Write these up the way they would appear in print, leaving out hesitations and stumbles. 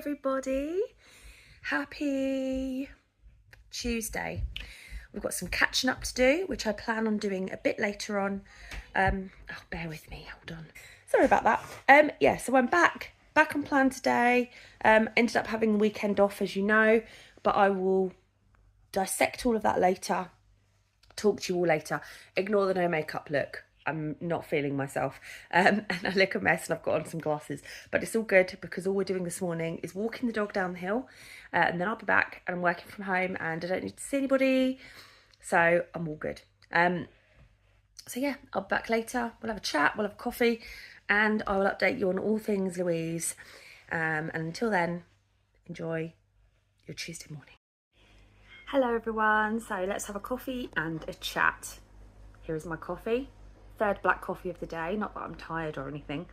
everybody. Happy Tuesday. We've got some catching up to do, which I plan on doing a bit later on. Bear with me, hold on. Sorry about that. So I'm back on plan today. Ended up having the weekend off, as you know, but I will dissect all of that later. Talk to you all later. Ignore the no makeup look. I'm not feeling myself and I look a mess and I've got on some glasses, but it's all good because all we're doing this morning is walking the dog down the hill and then I'll be back and I'm working from home and I don't need to see anybody, so I'm all good. So yeah, I'll be back later. We'll have a chat, we'll have coffee, and I will update you on all things Louise, and until then, enjoy your Tuesday morning. Hello everyone, so let's have a coffee and a chat. Here is my coffee. Third black coffee of the day, not that I'm tired or anything.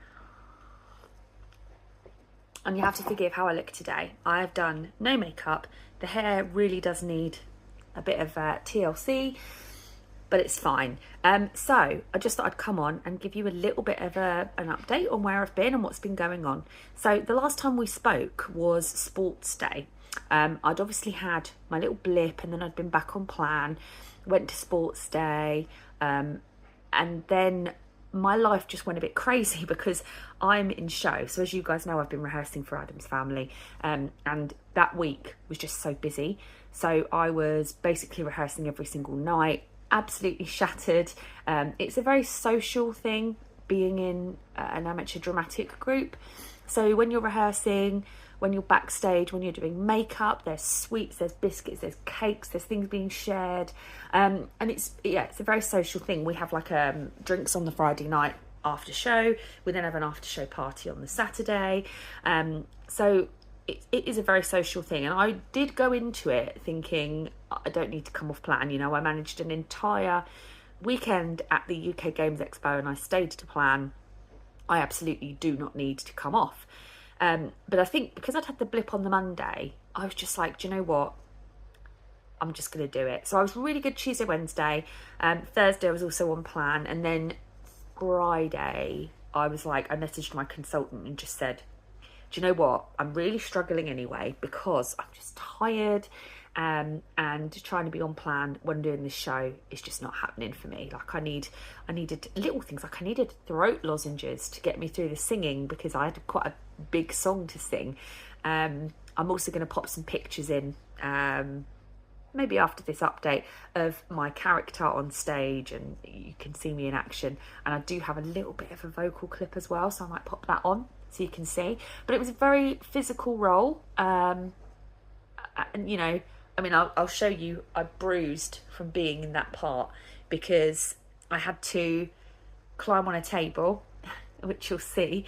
And you have to forgive how I look today. I have done no makeup. The hair really does need a bit of TLC, but it's fine. So I just thought I'd come on and give you a little bit of an update on where I've been and what's been going on. So the last time we spoke was Sports Day. I'd obviously had my little blip and then I'd been back on plan, went to Sports Day, and then my life just went a bit crazy because I'm in show. So as you guys know, I've been rehearsing for Addams Family, and that week was just so busy. So I was basically rehearsing every single night, absolutely shattered. It's a very social thing being in an amateur dramatic group. So when you're rehearsing, when you're backstage, when you're doing makeup, there's sweets, there's biscuits, there's cakes, there's things being shared. And it's a very social thing. We have like drinks on the Friday night after show. We then have an after show party on the Saturday. So it is a very social thing. And I did go into it thinking, I don't need to come off plan. You know, I managed an entire weekend at the UK Games Expo and I stayed to plan. I absolutely do not need to come off. But I think because I'd had the blip on the Monday, I was just like, do you know what? I'm just going to do it. So I was really good Tuesday, Wednesday. Thursday I was also on plan. And then Friday, I was like, I messaged my consultant and just said, do you know what? I'm really struggling anyway because I'm just tired. And trying to be on plan when doing this show is just not happening for me. Like I needed little things, like I needed throat lozenges to get me through the singing because I had quite a big song to sing. I'm also going to pop some pictures in, maybe after this update, of my character on stage and you can see me in action. And I do have a little bit of a vocal clip as well, so I might pop that on so you can see. But it was a very physical role, and you know, I mean, I'll show you, I bruised from being in that part because I had to climb on a table, which you'll see.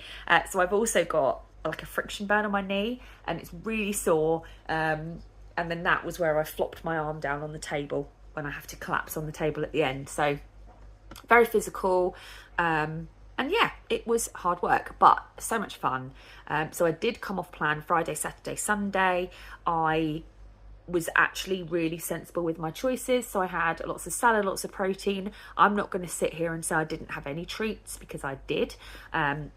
So I've also got like a friction burn on my knee and it's really sore. And then that was where I flopped my arm down on the table when I have to collapse on the table at the end. So very physical. And yeah, it was hard work, but so much fun. So I did come off plan Friday, Saturday, Sunday. I was actually really sensible with my choices. So I had lots of salad, lots of protein. I'm not going to sit here and say I didn't have any treats because I did.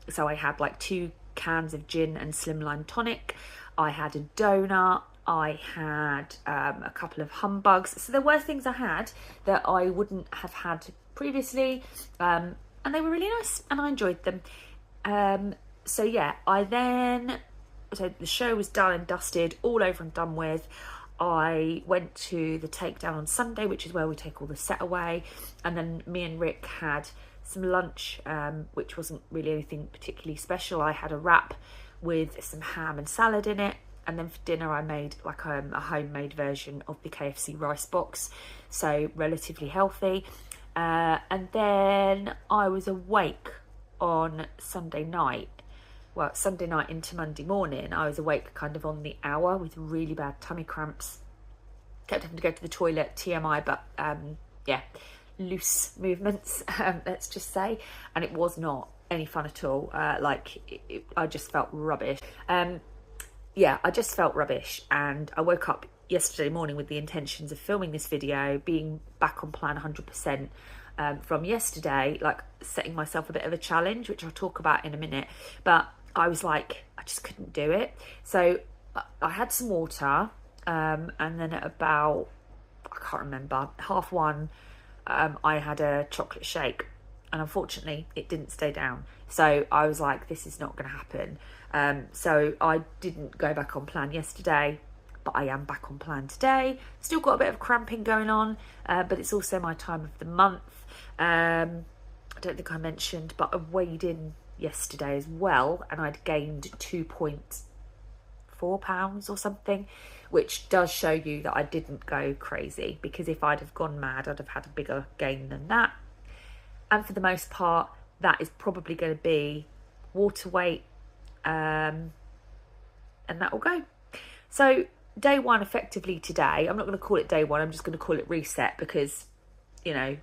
So I had like 2 cans of gin and slimline tonic. I had a donut. I had a couple of humbugs. So there were things I had that I wouldn't have had previously. And they were really nice and I enjoyed them. So yeah, so the show was done and dusted, all over and done with. I went to the takedown on Sunday, which is where we take all the set away. And then me and Rick had some lunch, which wasn't really anything particularly special. I had a wrap with some ham and salad in it. And then for dinner, I made like a homemade version of the KFC rice box. So relatively healthy. And then I was awake on Sunday night. Well, Sunday night into Monday morning, I was awake kind of on the hour with really bad tummy cramps. Kept having to go to the toilet, TMI, but yeah, loose movements, let's just say. And it was not any fun at all. I just felt rubbish. Yeah, I just felt rubbish. And I woke up yesterday morning with the intentions of filming this video, being back on plan 100%. From yesterday, like setting myself a bit of a challenge, which I'll talk about in a minute, but I was like, I just couldn't do it. So I had some water, and then at about, I can't remember, 1:30, I had a chocolate shake, and unfortunately it didn't stay down. So I was like, this is not going to happen. So I didn't go back on plan yesterday, but I am back on plan today. Still got a bit of cramping going on, but it's also my time of the month. I don't think I mentioned, but I weighed in yesterday as well, and I'd gained 2.4 pounds or something, which does show you that I didn't go crazy, because if I'd have gone mad, I'd have had a bigger gain than that. And for the most part, that is probably going to be water weight, and that will go. So day one, effectively today, I'm not going to call it day one, I'm just going to call it reset, because, you know,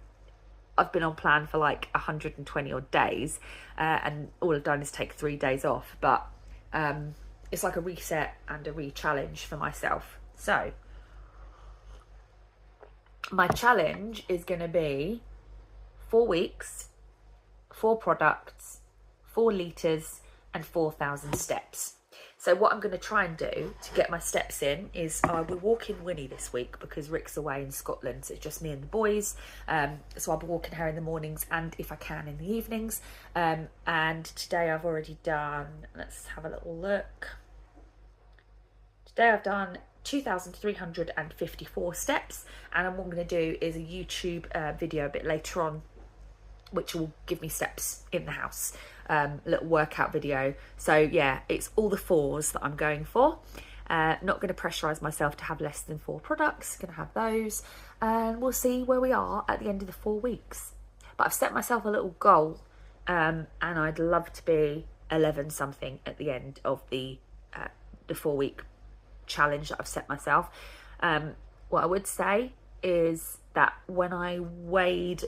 I've been on plan for like 120 odd days, and all I've done is take 3 days off, but it's like a reset and a re-challenge for myself. So my challenge is going to be 4 weeks, 4 products, 4 litres and 4,000 steps. So what I'm going to try and do to get my steps in is I will walk in Winnie this week, because Rick's away in Scotland, so it's just me and the boys. So I'll be walking her in the mornings, and if I can in the evenings. And today I've already done, let's have a little look. Today I've done 2,354 steps, and what I'm going to do is a YouTube video a bit later on, which will give me steps in the house, a little workout video. So yeah, it's all the 4s that I'm going for. Not going to pressurise myself to have less than 4 products, going to have those, and we'll see where we are at the end of the 4 weeks. But I've set myself a little goal, and I'd love to be 11 something at the end of the 4 week challenge that I've set myself. What I would say is that when I weighed,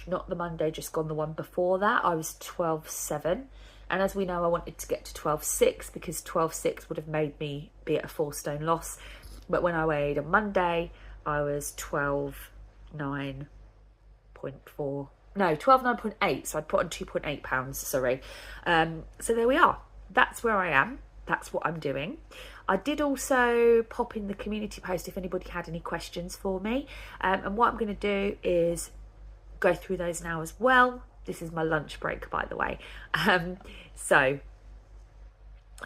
not the Monday just gone, the one before that, I was 12.7, and as we know, I wanted to get to 12.6, because 12.6 would have made me be at a 4 stone loss. But when I weighed on Monday, I was 12.9.4, no, 12.9.8, so I'd put on 2.8 pounds, sorry. So there we are, that's where I am, that's what I'm doing. I did also pop in the community post if anybody had any questions for me, and what I'm going to do is go through those now as well. This is my lunch break, by the way. So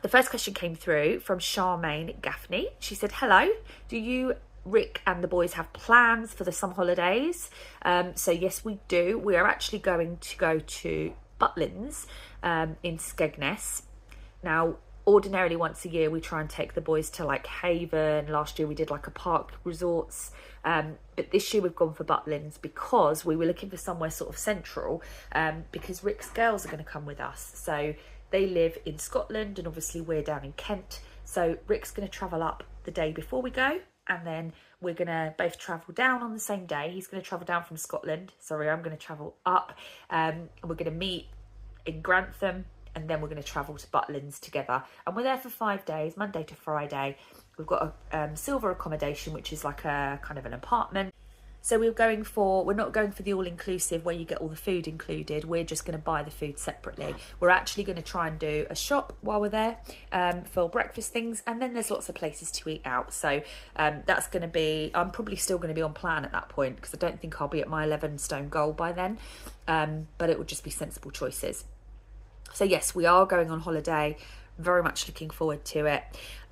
the first question came through from Charmaine Gaffney. She said, hello, do you, Rick and the boys have plans for the summer holidays? So yes, we do. We are actually going to go to Butlins in Skegness. Now, ordinarily once a year we try and take the boys to like Haven. Last year we did like a park resorts, but this year we've gone for Butlins because we were looking for somewhere sort of central, because Rick's girls are going to come with us. So they live in Scotland, and obviously we're down in Kent, so Rick's going to travel up the day before we go, and then we're going to both travel down on the same day. He's going to travel down from Scotland, sorry, I'm going to travel up, and we're going to meet in Grantham, and then we're going to travel to Butlins together, and we're there for 5 days, Monday to Friday. We've got a silver accommodation, which is like a kind of an apartment. So we're not going for the all-inclusive where you get all the food included. We're just going to buy the food separately. We're actually going to try and do a shop while we're there, for breakfast things, and then there's lots of places to eat out. So that's going to be, I'm probably still going to be on plan at that point, because I don't think I'll be at my 11 stone goal by then, but it will just be sensible choices. So yes, we are going on holiday, very much looking forward to it.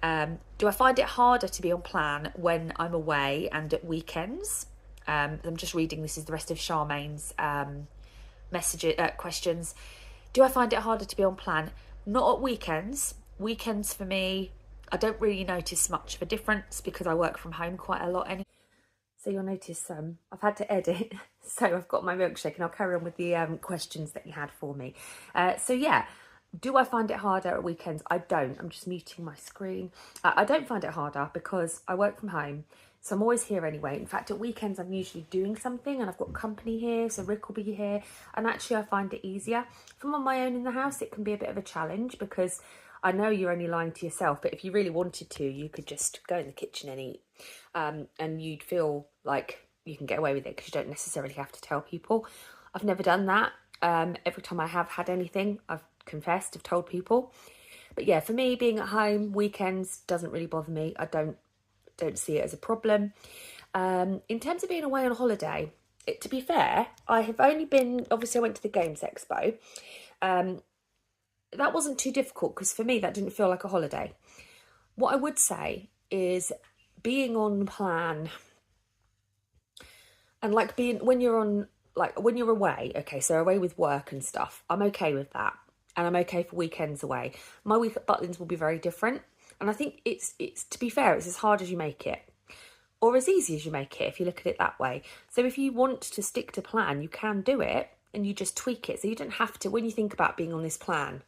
Do I find it harder to be on plan when I'm away and at weekends? I'm just reading, this is the rest of Charmaine's questions. Do I find it harder to be on plan? Not at weekends. Weekends for me, I don't really notice much of a difference because I work from home quite a lot anyway. So you'll notice I've had to edit, so I've got my milkshake, and I'll carry on with the questions that you had for me. So yeah, do I find it harder at weekends? I don't. I'm just muting my screen. I don't find it harder because I work from home, so I'm always here anyway. In fact, at weekends I'm usually doing something, and I've got company here, so Rick will be here, and actually I find it easier. If I'm on my own in the house, it can be a bit of a challenge because I know you're only lying to yourself, but if you really wanted to, you could just go in the kitchen and eat, and you'd feel like you can get away with it because you don't necessarily have to tell people. I've never done that. Every time I have had anything, I've confessed, I've told people. But yeah, for me, being at home, weekends doesn't really bother me. I don't see it as a problem. In terms of being away on holiday, to be fair, I have only been, obviously I went to the Games Expo. That wasn't too difficult because for me that didn't feel like a holiday. What I would say is being on plan and like being when you're away, okay, so away with work and stuff, I'm okay with that. And I'm okay for weekends away. My week at Butlins will be very different. And I think it's to be fair, it's as hard as you make it. Or as easy as you make it if you look at it that way. So if you want to stick to plan, you can do it and you just tweak it. So you don't have to, when you think about being on this plan,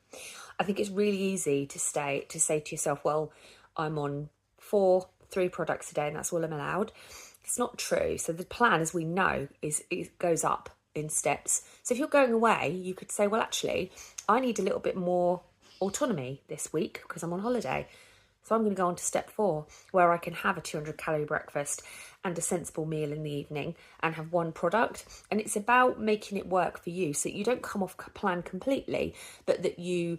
I think it's really easy to say to yourself, well, I'm on 3 products a day and that's all I'm allowed. It's not true. So the plan, as we know, it goes up in steps. So if you're going away, you could say, well, actually, I need a little bit more autonomy this week because I'm on holiday. So I'm going to go on to step 4, where I can have a 200-calorie breakfast and a sensible meal in the evening and have 1 product. And it's about making it work for you so that you don't come off plan completely, but that you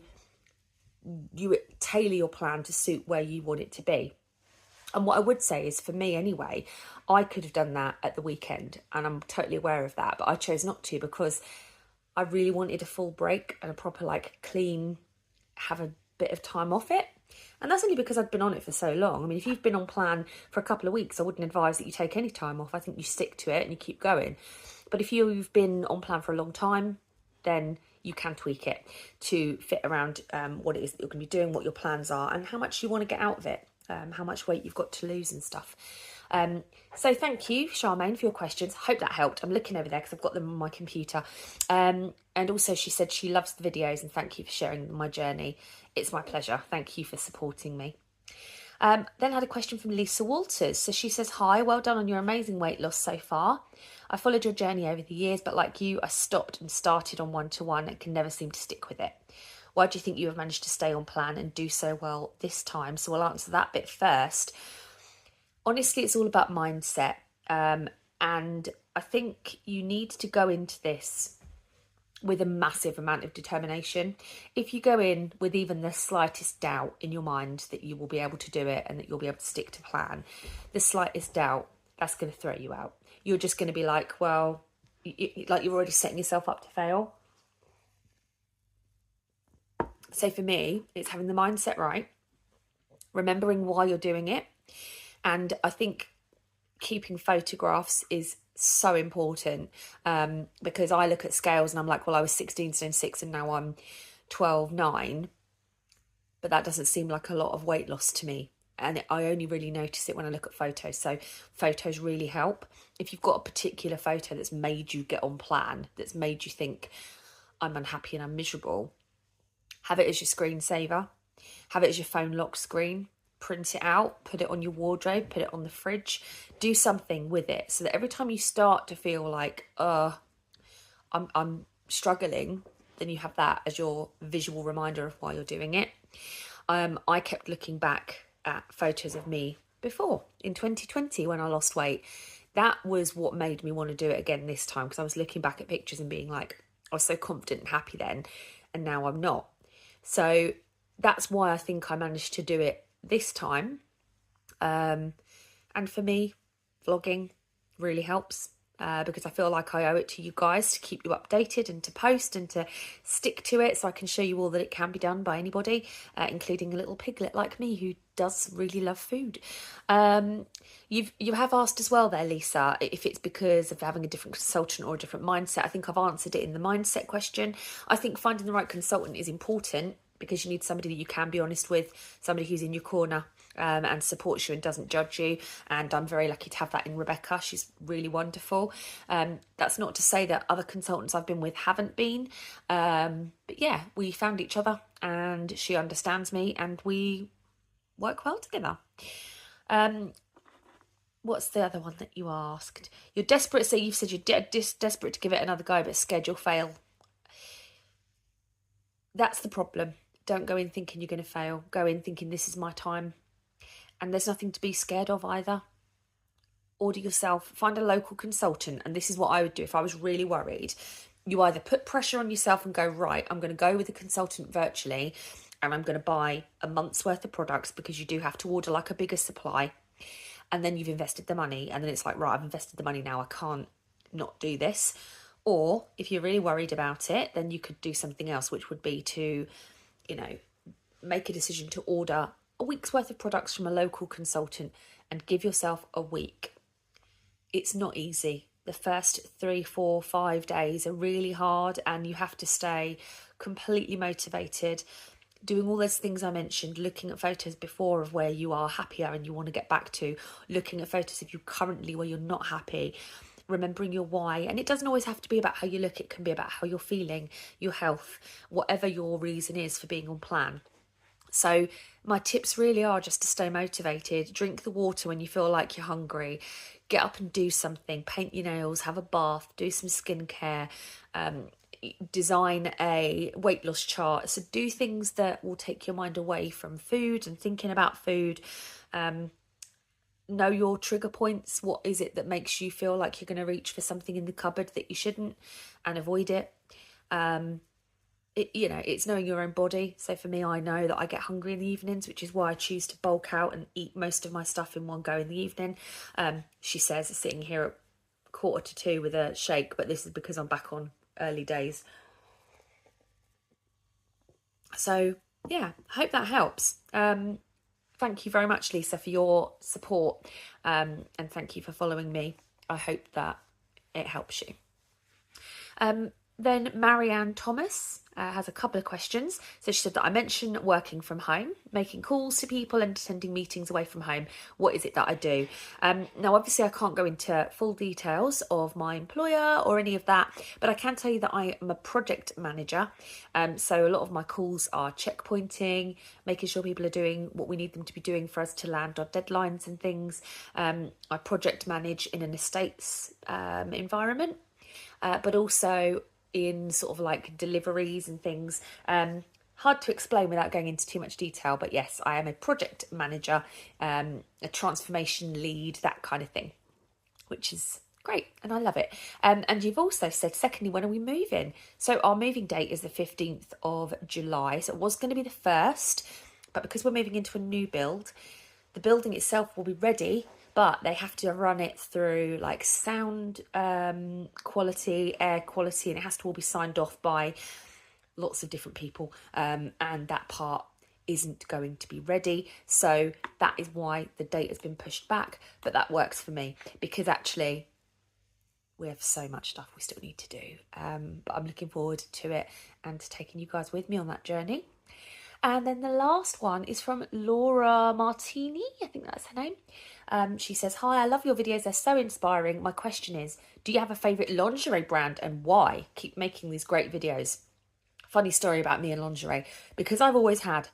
tailor your plan to suit where you want it to be. And what I would say is, for me anyway, I could have done that at the weekend, and I'm totally aware of that, but I chose not to because I really wanted a full break and a proper, like, clean, have a bit of time off it. And that's only because I'd been on it for so long. I mean, if you've been on plan for a couple of weeks, I wouldn't advise that you take any time off. I think you stick to it and you keep going. But if you've been on plan for a long time, then you can tweak it to fit around what it is that you're going to be doing, what your plans are, and how much you want to get out of it, how much weight you've got to lose and stuff. So thank you, Charmaine, for your questions. Hope that helped. I'm looking over there because I've got them on my computer. And also she said she loves the videos and thank you for sharing my journey. It's my pleasure. Thank you for supporting me. Then I had a question from Lisa Walters. So she says, hi, well done on your amazing weight loss so far. I followed your journey over the years, but like you, I stopped and started on 1-to-1 and can never seem to stick with it. Why do you think you have managed to stay on plan and do so well this time? So we'll answer that bit first. Honestly, it's all about mindset. And I think you need to go into this with a massive amount of determination. If you go in with even the slightest doubt in your mind that you will be able to do it and that you'll be able to stick to plan, the slightest doubt, that's going to throw you out. You're just going to be like, well, like you're already setting yourself up to fail. So for me, it's having the mindset right, remembering why you're doing it. And I think keeping photographs is so important because I look at scales and I'm like, well, I was 16 stone 6 and now I'm 12.9. But that doesn't seem like a lot of weight loss to me. And I only really notice it when I look at photos. So photos really help. If you've got a particular photo that's made you get on plan, that's made you think, I'm unhappy and I'm miserable, have it as your screensaver. Have it as your phone lock screen. Print it out, put it on your wardrobe, put it on the fridge. Do something with it so that every time you start to feel like, I'm struggling, then you have that as your visual reminder of why you're doing it. I kept looking back at photos of me before in 2020 when I lost weight. That was what made me want to do it again this time, because I was looking back at pictures and being like, I was so confident and happy then, and now I'm not. So that's why I think I managed to do it this time. And for me, vlogging really helps because I feel like I owe it to you guys to keep you updated and to post and to stick to it so I can show you all that it can be done by anybody, including a little piglet like me who does really love food. You have asked as well there, Lisa, if it's because of having a different consultant or a different mindset. I think I've answered it in the mindset question. I think finding the right consultant is important because you need somebody that you can be honest with, somebody who's in your corner and supports you and doesn't judge you. And I'm very lucky to have that in Rebecca. She's really wonderful. That's not to say that other consultants I've been with haven't been. But yeah, we found each other and she understands me and we work well together. What's the other one that you asked? You're desperate, so you've said you're desperate to give it another go, but schedule fail. That's the problem. Don't go in thinking you're going to fail. Go in thinking this is my time. And there's nothing to be scared of either. Order yourself, find a local consultant. And this is what I would do if I was really worried. You either put pressure on yourself and go, right, I'm going to go with a consultant virtually and I'm going to buy a month's worth of products, because you do have to order like a bigger supply, and then you've invested the money, and then it's like, right, I've invested the money now, I can't not do this. Or if you're really worried about it, then you could do something else, which would be to, you know, make a decision to order a week's worth of products from a local consultant and give yourself a week. It's not easy. The first 3, 4, 5 days are really hard, and you have to stay completely motivated, doing all those things I mentioned, looking at photos before of where you are happier and you want to get back to, looking at photos of you currently where you're not happy, remembering your why. And it doesn't always have to be about how you look, it can be about how you're feeling, your health, whatever your reason is for being on plan. So my tips really are just to stay motivated, drink the water when you feel like you're hungry, get up and do something, paint your nails, have a bath, do some skincare, design a weight loss chart. So do things that will take your mind away from food and thinking about food. Know your trigger points. What is it that makes you feel like you're going to reach for something in the cupboard that you shouldn't, and avoid it. It's knowing your own body. So for me, I know that I get hungry in the evenings, which is why I choose to bulk out and eat most of my stuff in one go in the evening. She says sitting here at 1:45 with a shake, but this is because I'm back on early days. So yeah, I hope that helps. Thank you very much, Lisa, for your support, and thank you for following me. I hope that it helps you. Then Marianne Thomas has a couple of questions. So she said that I mentioned working from home, making calls to people and attending meetings away from home. What is it that I do? Now, obviously, I can't go into full details of my employer or any of that, but I can tell you that I am a project manager. So a lot of my calls are checkpointing, making sure people are doing what we need them to be doing for us to land our deadlines and things. I project manage in an estates environment, but also in sort of like deliveries and things. Hard to explain without going into too much detail, but yes, I am a project manager, a transformation lead, that kind of thing, which is great, and I love it. And you've also said, secondly, when are we moving? So our moving date is the 15th of July. So it was going to be the 1st, but because we're moving into a new build, the building itself will be ready, but they have to run it through like sound quality, air quality, and it has to all be signed off by lots of different people, and that part isn't going to be ready. So that is why the date has been pushed back, but that works for me because actually we have so much stuff we still need to do, but I'm looking forward to it and to taking you guys with me on that journey. And then the last one is from Laura Martini, I think that's her name. She says, hi, I love your videos, they're so inspiring. My question is, do you have a favourite lingerie brand and why? Keep making these great videos. Funny story about me and lingerie, because I've always had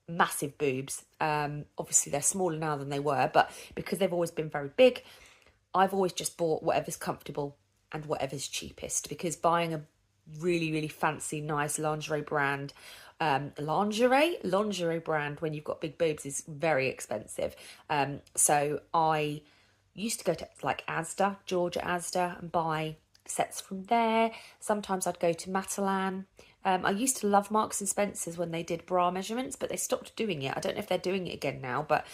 massive boobs. Obviously they're smaller now than they were, but because they've always been very big, I've always just bought whatever's comfortable and whatever's cheapest, because buying a really, really fancy, nice lingerie brand, lingerie brand when you've got big boobs is very expensive. So I used to go to like Asda, Georgia Asda, and buy sets from there. Sometimes I'd go to Matalan. I used to love Marks and Spencer's when they did bra measurements, but they stopped doing it. I don't know if they're doing it again now, but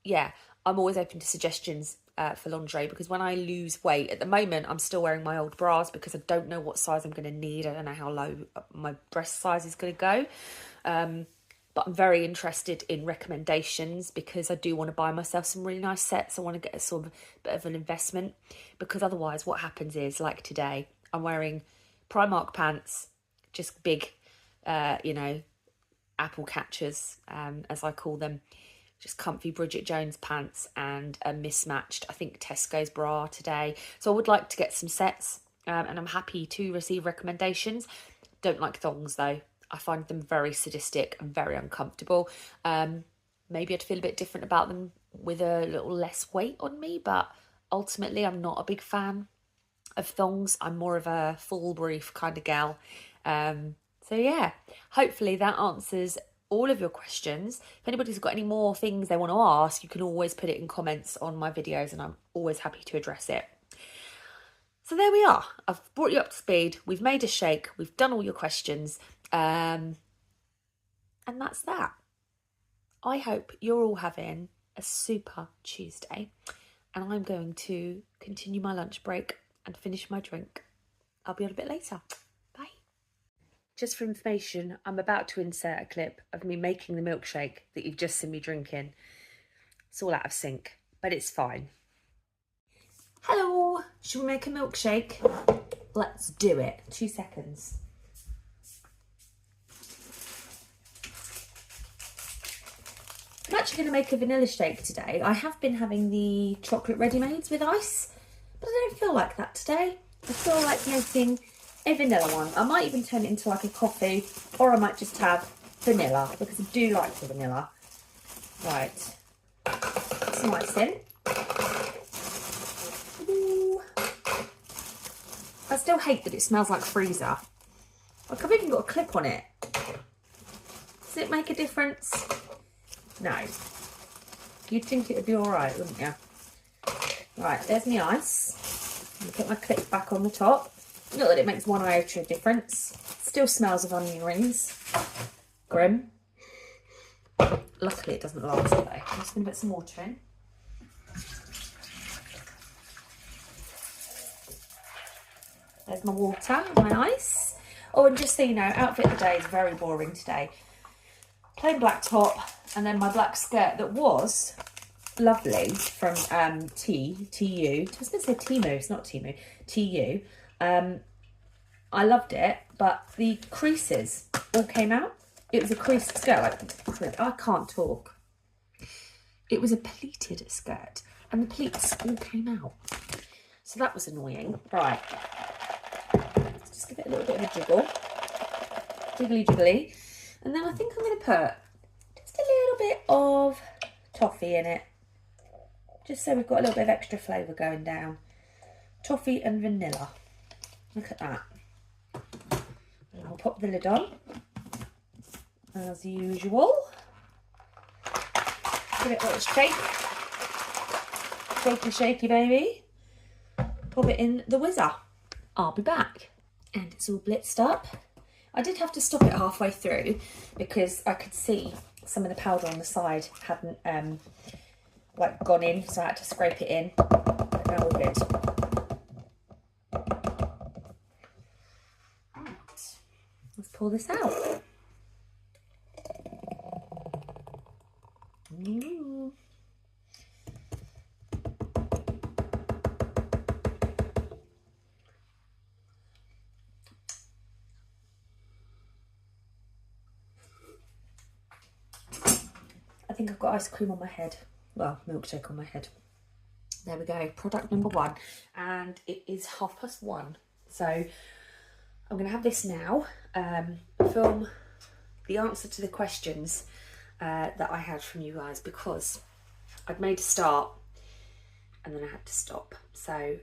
yeah, I'm always open to suggestions for lingerie, because when I lose weight, at the moment I'm still wearing my old bras because I don't know what size I'm going to need. I don't know how low my breast size is going to go, but I'm very interested in recommendations because I do want to buy myself some really nice sets. I want to get a sort of bit of an investment, because otherwise what happens is, like today, I'm wearing Primark pants, just big apple catchers, as I call them, just comfy Bridget Jones pants, and a mismatched, I think, Tesco's bra today. So I would like to get some sets, and I'm happy to receive recommendations. Don't like thongs though. I find them very sadistic and very uncomfortable. Maybe I'd feel a bit different about them with a little less weight on me, but ultimately I'm not a big fan of thongs. I'm more of a full brief kind of gal. So yeah, hopefully that answers all of your questions. If anybody's got any more things they want to ask, you can always put it in comments on my videos, and I'm always happy to address it. So there we are. I've brought you up to speed. We've made a shake. We've done all your questions. And And that's that. I hope you're all having a super Tuesday, and I'm going to continue my lunch break and finish my drink. I'll be on a bit later. Bye. Just for information, I'm about to insert a clip of me making the milkshake that you've just seen me drinking. It's all out of sync, but it's fine. Hello, should we make a milkshake? Let's do it. 2 seconds. I'm actually going to make a vanilla shake today. I have been having the chocolate ready-mades with ice, but I don't feel like that today. I feel like making a vanilla one. I might even turn it into like a coffee, or I might just have vanilla, because I do like the vanilla. Right, some ice in. Ooh. I still hate that it smells like freezer. Like, I've even got a clip on it. Does it make a difference? No. You'd think it would be alright, wouldn't you? Right, there's my ice. I'm going to put my clip back on the top. Not that it makes one iota of difference. Still smells of onion rings. Grim. Luckily it doesn't last though. I'm just going to put some water in. There's my water, my ice. Oh, and just so you know, outfit of the day is very boring today. Plain black top, and then my black skirt that was lovely from TU. I was going to say Temu, it's not Temu, TU. I loved it, but the creases all came out. It was a creased skirt, like, I can't talk. It was a pleated skirt, and the pleats all came out. So that was annoying. Right, let's just give it a little bit of a jiggle. Jiggly jiggly. And then I think I'm going to put just a little bit of toffee in it. Just so we've got a little bit of extra flavour going down. Toffee and vanilla. Look at that. And I'll pop the lid on. As usual. Give it a little shake. Shaky, shaky, baby. Pop it in the whizzer. I'll be back. And it's all blitzed up. I did have to stop it halfway through because I could see some of the powder on the side hadn't like gone in, so I had to scrape it in. But now we're good. Right. Let's pour this out. Ooh. I think I've got ice cream on my head. Well, milkshake on my head. There we go, product number 1. And it is 1:30. So I'm going to have this now, film the answer to the questions that I had from you guys, because I'd made a start and then I had to stop. So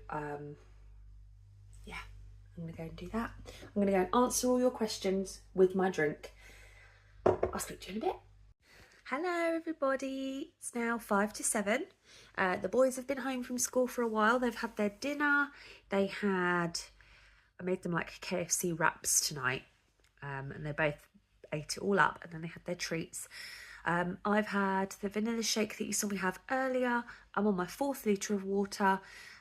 yeah, I'm going to go and do that. I'm going to go and answer all your questions with my drink. I'll speak to you in a bit. Hello everybody, it's now 5 to 7. The boys have been home from school for a while. They've had their dinner. I made them like KFC wraps tonight, and they both ate it all up, and then they had their treats. I've had the vanilla shake that you saw me have earlier. I'm on my 4th litre of water,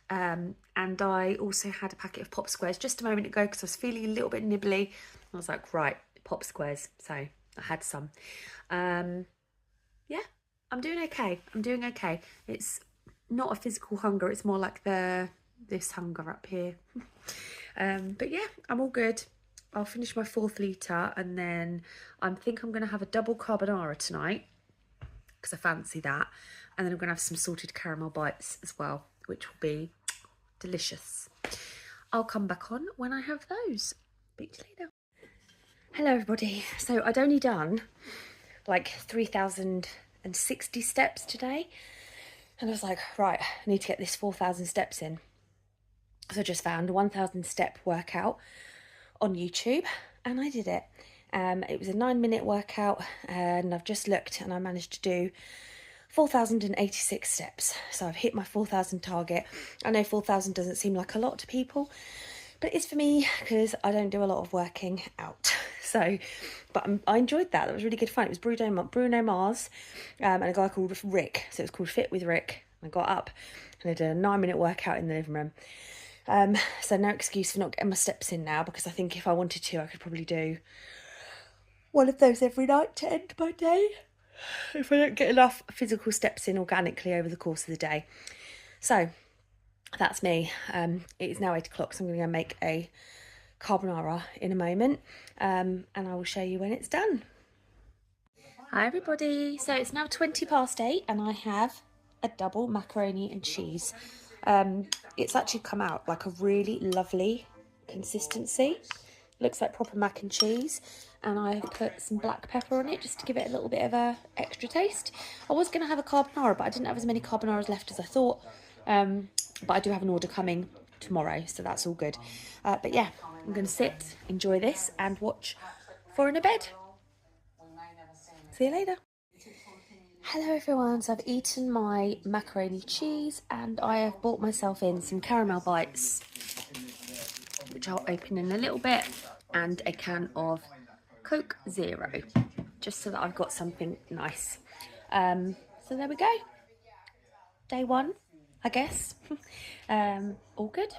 and I also had a packet of Pop Squares just a moment ago because I was feeling a little bit nibbly. I was like, right, Pop Squares, so I had some. Yeah, I'm doing okay. I'm doing okay. It's not a physical hunger. It's more like this hunger up here. But yeah, I'm all good. I'll finish my 4th litre, and then I think I'm going to have a double carbonara tonight because I fancy that. And then I'm going to have some salted caramel bites as well, which will be delicious. I'll come back on when I have those. Speak to you later. Hello everybody. So I'd only done like 3,060 steps today, and I was like, right, I need to get this 4,000 steps in. So I just found a 1,000 step workout on YouTube, and I did it. It was a 9-minute workout, and I've just looked and I managed to do 4,086 steps. So I've hit my 4,000 target. I know 4,000 doesn't seem like a lot to people, but it's for me because I don't do a lot of working out. So, but I enjoyed that. That was really good fun. It was Bruno Mars and a guy called Rick. So it was called Fit with Rick. I got up and I did a 9-minute workout in the living room. So no excuse for not getting my steps in now, because I think if I wanted to, I could probably do one of those every night to end my day if I don't get enough physical steps in organically over the course of the day. So that's me. It is now 8 o'clock, so I'm going to go make a carbonara in a moment, and I will show you when it's done. Hi everybody, so it's now 8:20 and I have a double macaroni and cheese. It's actually come out like a really lovely consistency. Looks like proper mac and cheese, and I've put some black pepper on it just to give it a little bit of a extra taste. I was going to have a carbonara, but I didn't have as many carbonaras left as I thought. But I do have an order coming tomorrow, so that's all good. But yeah, I'm going to sit, enjoy this, and watch Foreigner Bed. See you later. Hello everyone, so I've eaten my macaroni cheese and I have bought myself in some caramel bites, which I'll open in a little bit, and a can of Coke Zero, just so that I've got something nice. So there we go. Day one, I guess. All good.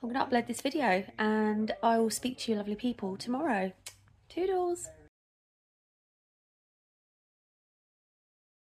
I'm going to upload this video and I will speak to you lovely people tomorrow. Toodles.